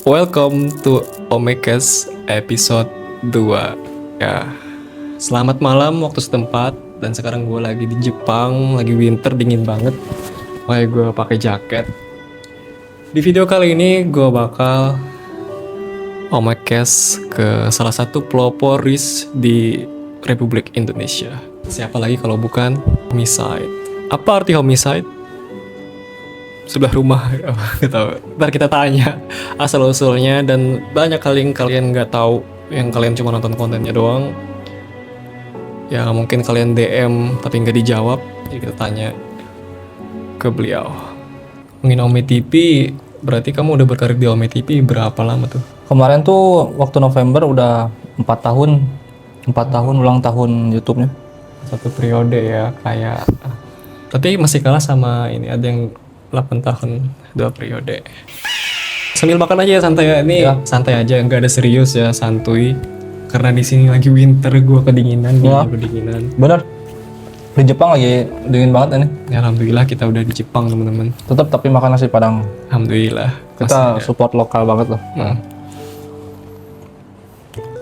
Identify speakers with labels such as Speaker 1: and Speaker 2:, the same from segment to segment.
Speaker 1: Welcome to Omekes episode 2. Ya, selamat malam waktu setempat. Dan sekarang gue lagi di Jepang, lagi winter, dingin banget. Makanya gue pakai jaket. Di video kali ini gue bakal Omekes ke salah satu peloporis di Republik Indonesia. Siapa lagi kalau bukan homicide. Apa arti homicide? Sebelah rumah, nggak tahu. Ntar kita tanya asal usulnya, dan banyak kali yang kalian nggak tahu, yang kalian cuma nonton kontennya doang. Ya mungkin kalian DM tapi nggak dijawab, jadi kita tanya ke beliau. Ngomongin Ome TV, berarti kamu udah berkarir di Ome TV berapa lama tuh?
Speaker 2: Kemarin tuh waktu November udah 4 tahun ulang tahun YouTube-nya.
Speaker 1: Satu periode ya, kayak. Tapi masih kalah sama ini, ada yang 8 tahun 2 periode. Sambil makan aja santai ya. Ini
Speaker 2: Ya.
Speaker 1: santai aja, nggak ada serius ya, santuy. Karena di sini lagi winter, gue kedinginan,
Speaker 2: Ya.
Speaker 1: kedinginan.
Speaker 2: Bener. Di Jepang lagi dingin banget ini.
Speaker 1: Ya, alhamdulillah kita udah di Jepang teman-teman.
Speaker 2: Tetap tapi makan nasi Padang.
Speaker 1: Alhamdulillah.
Speaker 2: Kita support lokal banget loh.
Speaker 1: Hmm.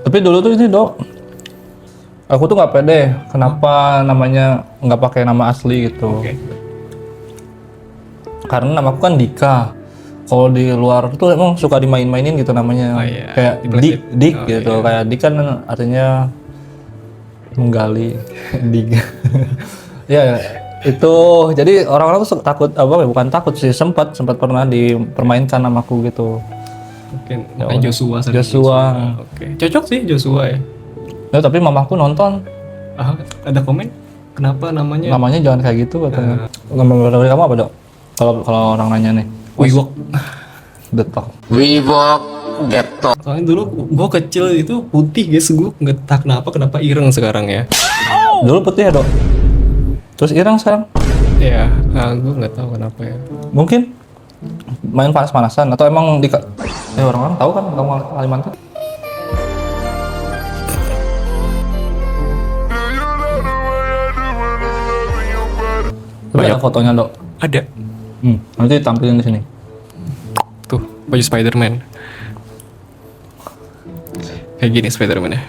Speaker 2: Tapi dulu tuh ini Dok, aku tuh nggak pede. Kenapa namanya nggak pakai nama asli gitu?
Speaker 1: Oke.
Speaker 2: Karena namaku kan Dika. Kalau di luar tuh emang suka dimain-mainin gitu namanya.
Speaker 1: Oh, iya.
Speaker 2: Kayak
Speaker 1: Dipleset.
Speaker 2: Dik
Speaker 1: Oh,
Speaker 2: gitu.
Speaker 1: iya.
Speaker 2: Kayak Dik kan artinya menggali. Dik. Ya, itu jadi orang-orang tuh takut bukan takut sih, sempat pernah dipermainkan namaku gitu.
Speaker 1: Mungkin namanya Joshua. sering
Speaker 2: Joshua.
Speaker 1: Oke. Cocok sih Joshua ya.
Speaker 2: Nah, tapi mamaku nonton,
Speaker 1: Ah, ada komen? Kenapa namanya?
Speaker 2: namanya jangan kayak gitu katanya. Nama dari kamu apa Dok? Kalau orang nanya nih.
Speaker 1: Wiwok.
Speaker 2: Detok.
Speaker 3: Reebok Getok.
Speaker 1: Soalnya dulu gue kecil itu putih guys, gue nggak tahu kenapa ireng sekarang ya.
Speaker 2: Dulu putih ya Dok. Terus irang sekarang?
Speaker 1: Ya, gue nggak tahu kenapa ya.
Speaker 2: Mungkin main panas-panasan atau emang orang-orang tahu kan kamu Kalimantan? Banyak fotonya Dok.
Speaker 1: Ada
Speaker 2: Nanti tampilin di sini.
Speaker 1: tuh baju Spider-Man. Kayak gini Spider-Man ya.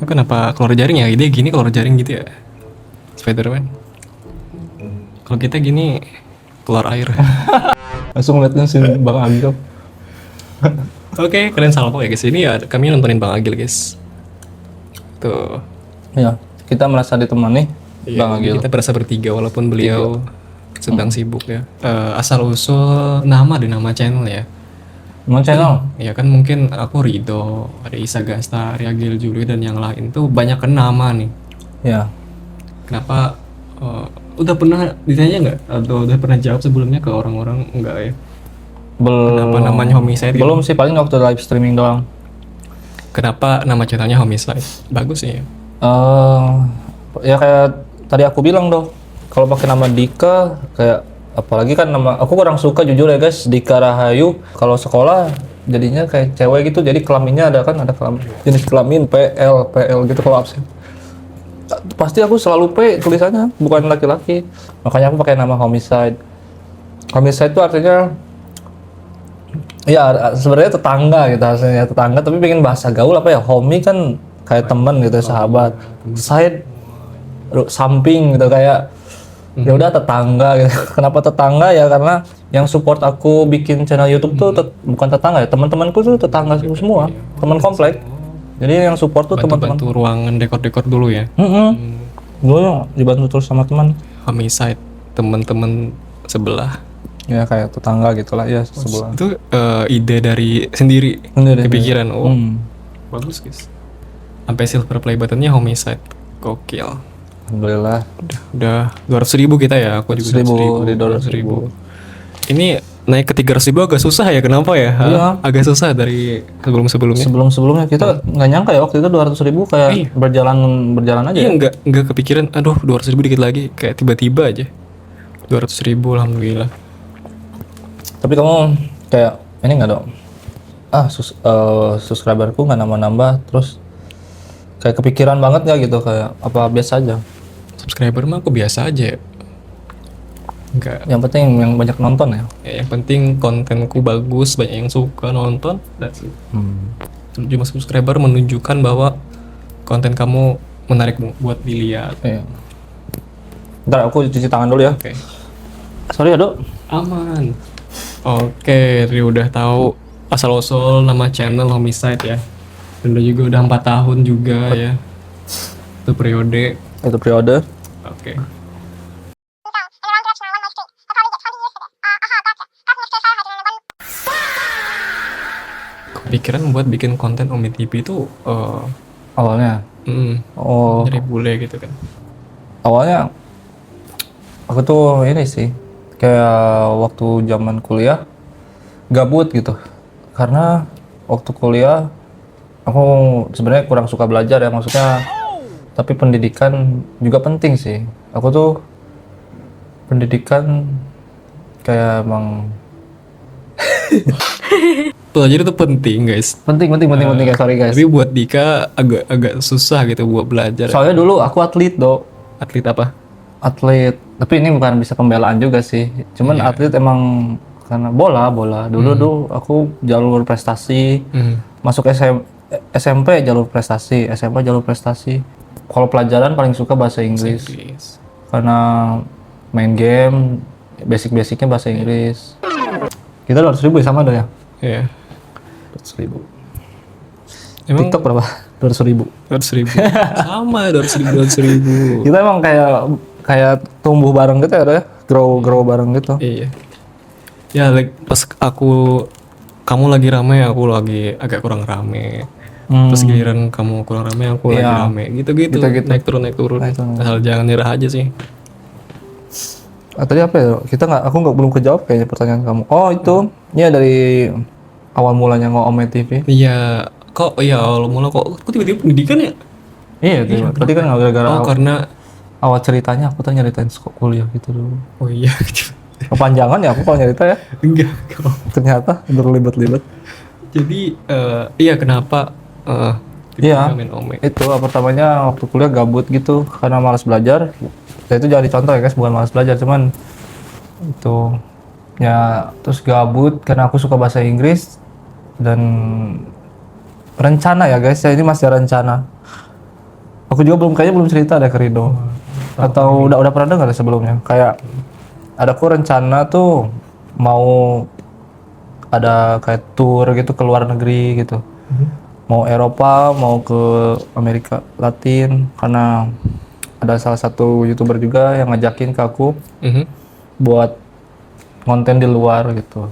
Speaker 1: Kenapa keluar jaring ya? Dia gini keluar jaring gitu ya, Spider-Man. Kalau kita gini keluar air.
Speaker 2: Langsung liatin si Bang Agil.
Speaker 1: Oke, kalian salvo ya guys. Ini ya kami nontonin Bang Agil guys. Tuh.
Speaker 2: Ya, kita merasa ditemani
Speaker 1: Iya,
Speaker 2: Bang Agil.
Speaker 1: kita berasa bertiga walaupun beliau sedang sibuk ya. Asal usul nama channel ya.
Speaker 2: Emang channel?
Speaker 1: Ya kan mungkin aku Rido, ada Isa Gasta, Agil Juli dan yang lain tuh banyak nama nih.
Speaker 2: Ya.
Speaker 1: Kenapa? Udah pernah ditanya nggak? Atau udah pernah jawab sebelumnya ke orang-orang enggak ya? Kenapa
Speaker 2: Belum.
Speaker 1: namanya Homicide?
Speaker 2: Belum sih, paling waktu live streaming doang.
Speaker 1: Kenapa nama channelnya Homicide? Bagus sih ya.
Speaker 2: Ya kayak tadi aku bilang Dok, kalau pakai nama Dika kayak apalagi kan nama aku kurang suka jujur ya guys, Dika Rahayu. Kalau sekolah jadinya kayak cewek gitu, jadi kelaminnya ada jenis kelamin PL gitu kalau absen. Pasti aku selalu P tulisannya, bukan laki-laki. Makanya aku pakai nama Homicide. Homicide itu artinya ya sebenarnya tetangga gitu, hasilnya tetangga, tapi pengen bahasa gaul apa ya, homie kan kayak teman gitu, sahabat. Side samping gitu, kayak ya udah tetangga gitu. Kenapa tetangga ya, karena yang support aku bikin channel YouTube tuh bukan tetangga ya, teman-temanku tuh tetangga semua, teman komplek. Jadi yang support tuh teman-teman.
Speaker 1: Bantu ruangan dekor-dekor dulu ya.
Speaker 2: Dulu dibantu terus sama teman.
Speaker 1: Homicide, teman-teman sebelah.
Speaker 2: Ya kayak tetangga gitulah ya, sebelah.
Speaker 1: Itu ide dari sendiri,
Speaker 2: Sendiri.
Speaker 1: kepikiran. Oh, bagus guys. Sampai silver play buttonnya Homicide, gokil.
Speaker 2: Alhamdulillah.
Speaker 1: Udah 200.000 kita ya, aku juga
Speaker 2: 200.000, di
Speaker 1: 200.000. Ini naik ke 300.000 agak susah ya, kenapa ya?
Speaker 2: Iya.
Speaker 1: Agak susah dari sebelumnya.
Speaker 2: Sebelumnya kita nggak nyangka ya waktu itu 200.000 kayak
Speaker 1: Iya.
Speaker 2: berjalan aja.
Speaker 1: Iya,
Speaker 2: Ya.
Speaker 1: nggak kepikiran. Aduh, 200.000 dikit lagi, kayak tiba-tiba aja. 200.000, alhamdulillah.
Speaker 2: Tapi kamu kayak ini nggak Dok? Subscriberku nggak nambah-nambah, terus kayak kepikiran banget ya gitu, kayak apa biasa aja.
Speaker 1: Subscriber mah aku biasa aja ya. Enggak.
Speaker 2: Yang penting yang banyak nonton ya.
Speaker 1: Ya, yang penting kontenku bagus, banyak yang suka nonton. That's it. 7 subscriber menunjukkan bahwa konten kamu menarik buat dilihat.
Speaker 2: Iya. Ntar aku cuci tangan dulu ya.
Speaker 1: Oke.
Speaker 2: Sorry ya dok.
Speaker 1: Aman. Oke, Rio udah tahu asal-usul nama channel Homicide ya. Dan udah 4 tahun juga ya. Itu periode.
Speaker 2: Itu periode.
Speaker 1: Oke. Pikiran buat bikin konten Omi TV itu
Speaker 2: Awalnya. Oh,
Speaker 1: dari bule gitu kan.
Speaker 2: awalnya aku tuh ini sih kayak waktu zaman kuliah gabut gitu. Karena waktu kuliah aku sebenarnya kurang suka belajar ya, maksudnya. Tapi pendidikan juga penting sih. Aku tuh pendidikan kayak emang
Speaker 1: Belajar itu penting guys.
Speaker 2: penting guys, sorry guys.
Speaker 1: Tapi buat Dika agak susah gitu buat belajar.
Speaker 2: Soalnya dulu aku atlet dok,
Speaker 1: Atlet apa?
Speaker 2: atlet. Tapi ini bukan bisa pembelaan juga sih. Cuman atlet emang karena bola. Dulu aku jalur prestasi. Masuk SMP jalur prestasi, SMA jalur prestasi. Kalau pelajaran paling suka bahasa Inggris. Karena main game, basic-basicnya bahasa Inggris. Kita 200.000 ya sama dong ya?
Speaker 1: Iya.
Speaker 2: 200.000.
Speaker 1: Emang
Speaker 2: TikTok berapa? 200.000.
Speaker 1: 200.000. Sama 200.000.
Speaker 2: Kita emang kayak tumbuh bareng gitu ya, grow bareng gitu.
Speaker 1: Iya. Ya, pas kamu lagi rame, aku lagi agak kurang rame. Terus giliran kamu kurang rame, aku lagi rame. Gitu-gitu. Naik turun. Asal jangan nyerah aja sih.
Speaker 2: Tadi apa ya? Aku belum kejawab kayaknya pertanyaan kamu. Oh itu, ya dari awal mulanya Ngomong TV.
Speaker 1: Iya. Awal mula kok tiba-tiba pendidikan ya?
Speaker 2: Iya, tadi kan gara-gara
Speaker 1: Karena
Speaker 2: awal ceritanya aku tuh nyeritain kuliah gitu dulu.
Speaker 1: oh iya.
Speaker 2: Kepanjangan ya aku kalau nyerita ya.
Speaker 1: Enggak.
Speaker 2: Ternyata berlibat-libat.
Speaker 1: Jadi kenapa
Speaker 2: Iya.
Speaker 1: main Ome?
Speaker 2: Itu pertamanya waktu kuliah gabut gitu karena malas belajar. Ya itu jadi contoh ya guys, bukan malas belajar, cuman itu ya terus gabut karena aku suka bahasa Inggris dan rencana ya guys, ya ini masih rencana. Aku juga kayaknya belum cerita ada ke Rido. Atau udah pernah dengar sebelumnya. Kayak ada aku rencana tuh mau ada kayak tour gitu ke luar negeri gitu. Mau Eropa, mau ke Amerika Latin karena ada salah satu YouTuber juga yang ngajakin ke aku buat konten di luar gitu.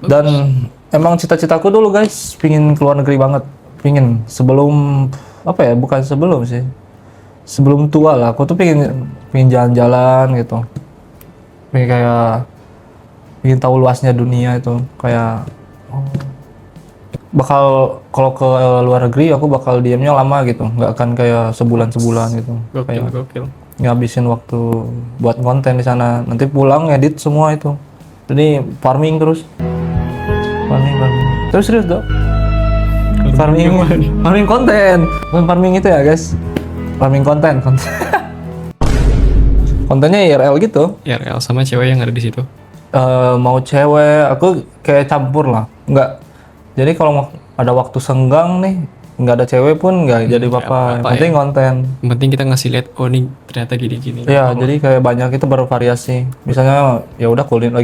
Speaker 2: Dan emang cita-citaku dulu guys, pingin keluar negeri banget. Pingin sebelum bukan sebelum sih. Sebelum tua lah, aku tuh pingin jalan-jalan gitu. Pingin tahu luasnya dunia itu. Kayak bakal kalau ke luar negeri aku bakal diamnya lama gitu, nggak akan kayak sebulan gitu.
Speaker 1: Gokil.
Speaker 2: Ngabisin waktu buat konten di sana, nanti pulang edit semua itu. Jadi farming terus serius dong. Farming konten, bukan farming itu ya guys. Farming konten. Kontennya IRL gitu.
Speaker 1: IRL sama cewek yang ada di situ.
Speaker 2: Mau cewek, aku kayak campur lah. Nggak. Jadi kalau ada waktu senggang nih, nggak ada cewek pun nggak jadi apa-apa. Yang penting konten.
Speaker 1: Yang penting kita ngasih lihat, oh nih ternyata gini-gini.
Speaker 2: Iya, jadi kayak banyak itu bervariasi. Misalnya ya udah kuliner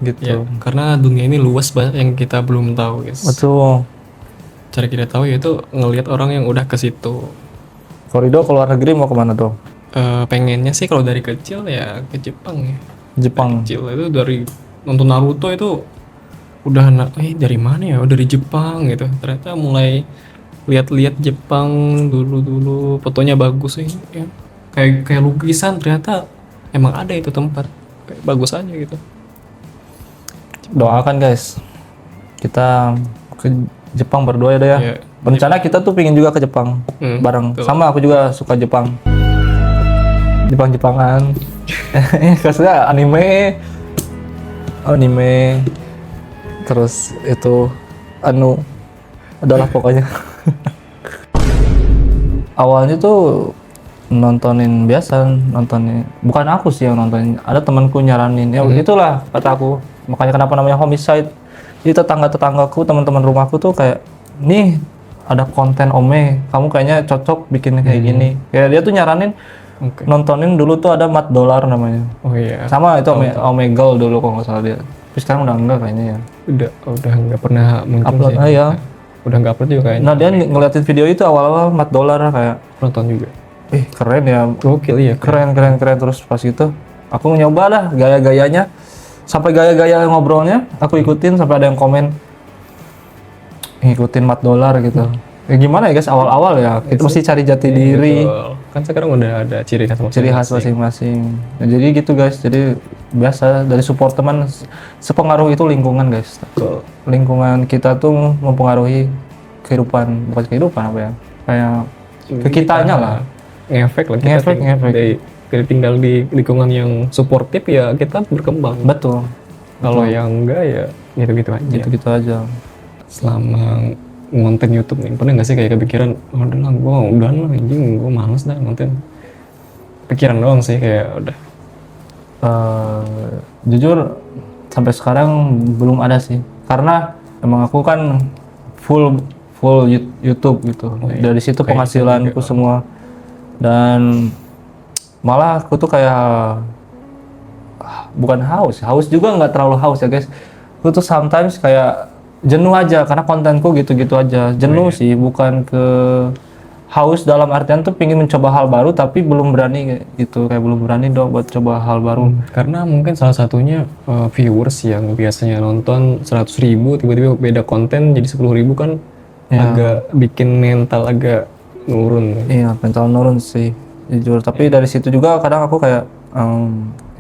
Speaker 2: gitu.
Speaker 1: Ya, karena dunia ini luas banget yang kita belum tahu, guys.
Speaker 2: Betul.
Speaker 1: Cara kita tahu yaitu ngelihat orang yang udah ke situ.
Speaker 2: Korido ke luar negeri mau kemana dong?
Speaker 1: Pengennya sih kalau dari kecil ya ke Jepang ya.
Speaker 2: Jepang.
Speaker 1: Kecil itu dari nonton Naruto itu udah dari mana ya? Oh, dari Jepang gitu. Ternyata mulai lihat-lihat Jepang dulu fotonya bagus sih ya. Kayak lukisan, ternyata emang ada itu tempat. Kayak bagus aja gitu.
Speaker 2: Doakan guys. Kita ke Jepang berdua ya deh ya.
Speaker 1: Iya.
Speaker 2: Rencana kita tuh pingin juga ke Jepang bareng.
Speaker 1: Tuh. Sama
Speaker 2: aku juga suka Jepang. Jepangan. Kasusnya anime. Terus itu adalah pokoknya. Awalnya tuh nontonin biasa, nontonin. Bukan aku sih yang nontonin, ada temanku nyaranin. Ya itulah kata aku. Makanya kenapa namanya homicide. Jadi tetangga-tetanggaku, teman-teman rumahku tuh kayak, nih ada konten Ome, kamu kayaknya cocok bikin kayak gini. Kayak dia tuh nyaranin
Speaker 1: Oke.
Speaker 2: nontonin dulu tuh ada Mat Dollar namanya.
Speaker 1: Oh iya.
Speaker 2: Sama itu Omegle dulu kalau nggak salah dia. Tapi sekarang udah enggak kayaknya ya.
Speaker 1: Udah nggak pernah muncul
Speaker 2: Upload
Speaker 1: sih.
Speaker 2: ya.
Speaker 1: Udah nggak upload juga kayaknya.
Speaker 2: Nah dia ngeliatin video itu awal-awal Mat Dollar kayak,
Speaker 1: Nonton juga.
Speaker 2: keren ya.
Speaker 1: Gokil ya.
Speaker 2: Keren terus pas itu aku nyoba lah gaya-gayanya. Sampai gaya-gaya ngobrolnya aku ikutin sampai ada yang komen ngikutin Mat Dollar gitu. Ya gimana ya guys, awal-awal ya kita mesti cari jati diri,
Speaker 1: Betul. Kan sekarang udah ada ciri khas
Speaker 2: ciri khas masing-masing. Nah, jadi gitu guys, jadi biasa dari support teman, sepengaruh itu lingkungan guys.
Speaker 1: Betul.
Speaker 2: Lingkungan kita tuh mempengaruhi kehidupan, bukan kehidupan apa ya, kayak ke kitanya lah.
Speaker 1: Ngefek lah kita.
Speaker 2: Ngefek.
Speaker 1: Dari tinggal di lingkungan yang suportif ya kita berkembang.
Speaker 2: Betul.
Speaker 1: Kalau yang enggak ya gitu-gitu aja.
Speaker 2: Gitu-gitu aja.
Speaker 1: Selama ngonten YouTube nih, pernah nggak sih kayak kepikiran, oh udah lah, udah lah, anjing, gue males dah ngonten. Pikiran doang sih kayak udah.
Speaker 2: Jujur sampai sekarang belum ada sih, karena emang aku kan full YouTube gitu. Dari situ
Speaker 1: Kayak
Speaker 2: penghasilanku
Speaker 1: gitu.
Speaker 2: semua, dan malah aku tuh kayak bukan haus juga nggak terlalu haus ya guys. Aku tuh sometimes kayak jenuh aja karena kontenku gitu-gitu aja. Jenuh sih, bukan ke haus dalam artian tuh pingin mencoba hal baru tapi belum berani gitu, kayak belum berani dong buat coba hal baru.
Speaker 1: Karena mungkin salah satunya viewers yang biasanya nonton 100.000 tiba-tiba beda konten jadi 10.000 kan agak bikin mental agak nurun.
Speaker 2: Iya, mental nurun sih jujur. Tapi dari situ juga kadang aku kayak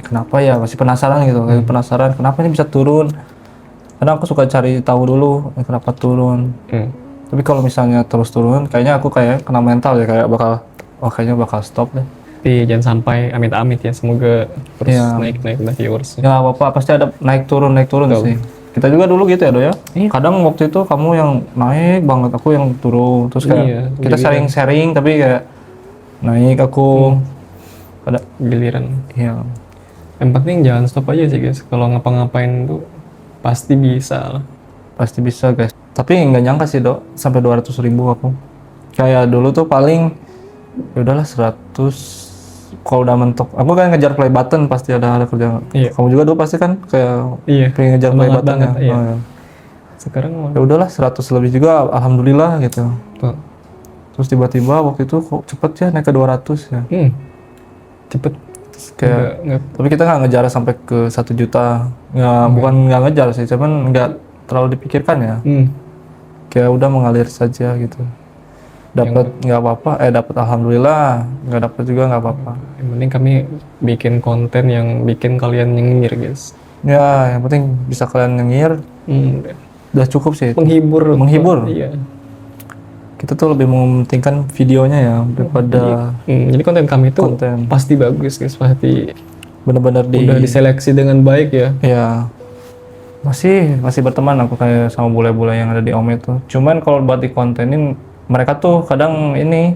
Speaker 2: kenapa ya, masih penasaran gitu. Kayak penasaran kenapa ini bisa turun. Kadang aku suka cari tahu dulu kenapa turun. Tapi kalau misalnya terus turun, kayaknya aku kayak kena mental ya, kayak kayaknya bakal stop deh.
Speaker 1: Tapi jangan sampai amit-amit ya, semoga terus naik-naik viewers.
Speaker 2: Ya apa pasti ada naik turun sih. Kita juga dulu gitu ya Do ya. Kadang waktu itu kamu yang naik banget, aku yang turun. Terus kayak kita sharing tapi kayak naik aku ada
Speaker 1: Giliran.
Speaker 2: Iya.
Speaker 1: Yang penting jangan stop aja sih guys. Kalau ngapa-ngapain tuh pasti bisa lah.
Speaker 2: Pasti bisa guys. Tapi nggak nyangka sih Dok, sampai 200.000 aku. Kayak dulu tuh paling ya udahlah 100. Kalau udah mentok, aku kan ngejar play button pasti ada kerja.
Speaker 1: Iya.
Speaker 2: Kamu juga dulu pasti kan kayak pengen ngejar play
Speaker 1: Semangat
Speaker 2: button
Speaker 1: banget,
Speaker 2: ya.
Speaker 1: iya.
Speaker 2: Ya.
Speaker 1: Sekarang
Speaker 2: Ya udahlah 100 lebih juga, alhamdulillah gitu.
Speaker 1: tuh.
Speaker 2: Terus tiba-tiba waktu itu kok cepet ya naik ke 200 ya.
Speaker 1: Cepet.
Speaker 2: Kayak tapi kita nggak ngejar sampai ke 1 juta. Bukan nggak ngejar sih, cuman nggak terlalu dipikirkan ya. Kayak udah mengalir saja gitu. Dapat nggak apa-apa, dapat alhamdulillah, nggak dapat juga nggak apa-apa.
Speaker 1: Yang penting kami bikin konten yang bikin kalian nyengir guys.
Speaker 2: Ya, yang penting bisa kalian nyengir, udah cukup sih. Menghibur.
Speaker 1: Iya.
Speaker 2: Kita tuh lebih mementingkan videonya ya daripada
Speaker 1: Jadi konten kami itu
Speaker 2: konten.
Speaker 1: pasti bagus guys, pasti
Speaker 2: Bener-bener
Speaker 1: udah diseleksi dengan baik ya.
Speaker 2: Ya, masih berteman aku kayak sama bule-bule yang ada di Ome itu. Cuman kalau buat dikontenin, mereka tuh kadang ini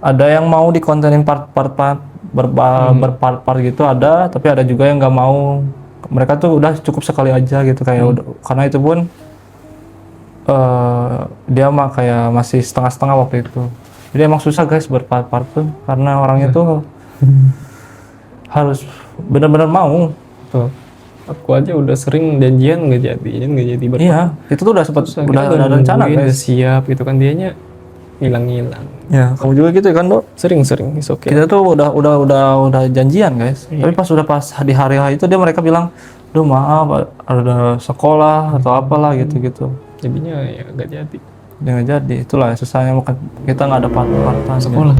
Speaker 2: ada yang mau dikontenin part-part berpart-part gitu ada, tapi ada juga yang nggak mau. Mereka tuh udah cukup sekali aja gitu kayak karena itu pun dia mah kayak masih setengah-setengah waktu itu. Jadi emang susah guys berpart-part tuh karena orangnya tuh harus benar-benar mau.
Speaker 1: Tuh. Aku aja udah sering janjian nggak jadi
Speaker 2: Iya, itu tuh udah udah ada rencana
Speaker 1: udah
Speaker 2: guys.
Speaker 1: siap gitu kan, dianya hilang-hilang.
Speaker 2: Ya, kamu juga gitu kan, Dok?
Speaker 1: Sering, it's okay.
Speaker 2: Kita tuh udah janjian, guys. Tapi pas di hari H itu mereka bilang, "Duh, maaf, ada sekolah atau apalah gitu-gitu."
Speaker 1: Jadinya ya nggak jadi.
Speaker 2: Ya nggak jadi. Itulah susahnya kita nggak ada part-partan.
Speaker 1: Sekolah.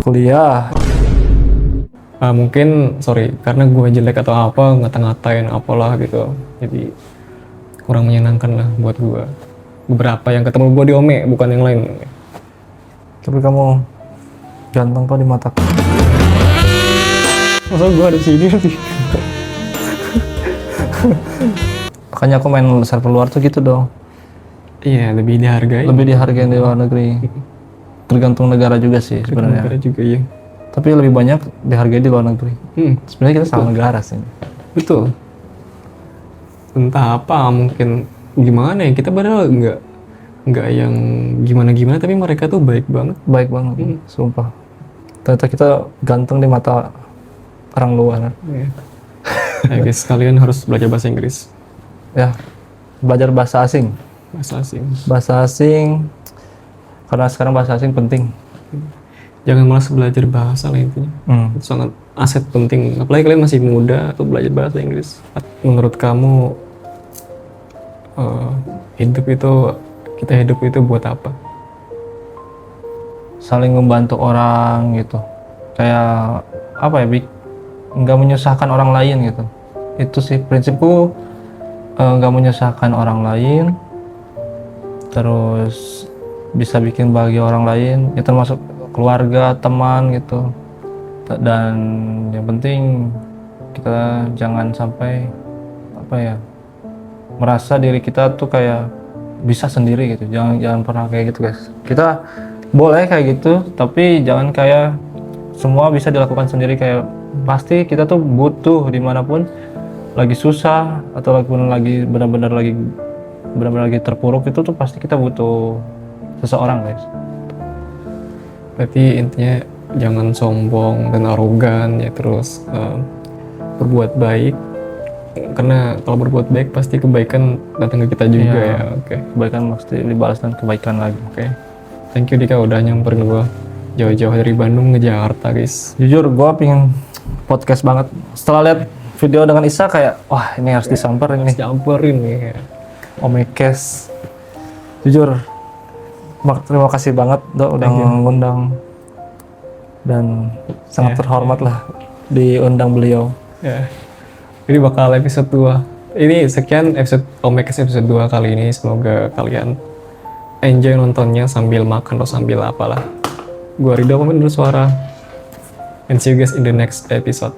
Speaker 2: Kuliah.
Speaker 1: Mungkin karena gue jelek atau apa, ngata-ngatain apalah gitu, jadi kurang menyenangkan lah buat gue. Beberapa yang ketemu gue di Ome, bukan yang lain.
Speaker 2: Tapi kamu ganteng kok di mataku.
Speaker 1: Masa gue ada di sini sih?
Speaker 2: Makanya aku main server luar tuh gitu dong.
Speaker 1: Iya, lebih dihargai.
Speaker 2: lebih dihargai di luar negeri. Tergantung negara juga sih sebenarnya.
Speaker 1: Negara juga ya.
Speaker 2: Tapi lebih banyak dihargai di luar negeri. Sebenarnya kita salah negara sih.
Speaker 1: Betul. Entah apa, mungkin gimana ya, kita padahal nggak yang gimana-gimana, tapi mereka tuh baik banget.
Speaker 2: Baik banget, sumpah. Ternyata kita ganteng di mata orang luar.
Speaker 1: Ya. Ayo guys, kalian harus belajar bahasa Inggris.
Speaker 2: Ya, belajar bahasa asing.
Speaker 1: Bahasa asing.
Speaker 2: Bahasa asing, karena sekarang bahasa asing penting.
Speaker 1: Jangan malas belajar bahasa lah intinya. Itu sangat aset penting. Apalagi kalian masih muda tuh belajar bahasa Inggris. Menurut kamu kita hidup itu buat apa?
Speaker 2: Saling membantu orang gitu. Kayak apa ya, nggak menyusahkan orang lain gitu. Itu sih prinsipku, nggak menyusahkan orang lain. Terus bisa bikin bahagia orang lain, ya termasuk keluarga, teman gitu. Dan yang penting kita jangan sampai merasa diri kita tuh kayak bisa sendiri gitu. Jangan pernah kayak gitu guys. Kita boleh kayak gitu, tapi jangan kayak semua bisa dilakukan sendiri. Kayak pasti kita tuh butuh dimanapun lagi susah atau lagi benar-benar lagi terpuruk, itu tuh pasti kita butuh seseorang guys.
Speaker 1: Berarti intinya jangan sombong dan arogan ya, terus berbuat baik, karena kalau berbuat baik pasti kebaikan datang ke kita juga ya. Oke.
Speaker 2: Kebaikan pasti dibalas dan kebaikan lagi.
Speaker 1: Oke. Thank you Dika udah nyamperin gua jauh-jauh dari Bandung ke Jakarta guys.
Speaker 2: Jujur gua pengen podcast banget. Setelah lihat video dengan Isa kayak wah ini harus disamperin nih.
Speaker 1: Nyamperin nih.
Speaker 2: Omekes. Jujur terima kasih banget Dok udah ngundang, dan sangat terhormat lah diundang beliau.
Speaker 1: Ya. Ini bakal episode 2. Ini sekian episode Omekes episode 2 kali ini. Semoga kalian enjoy nontonnya sambil makan atau sambil apalah. Gua Ridho pamit dulu suara. And see you guys in the next episode.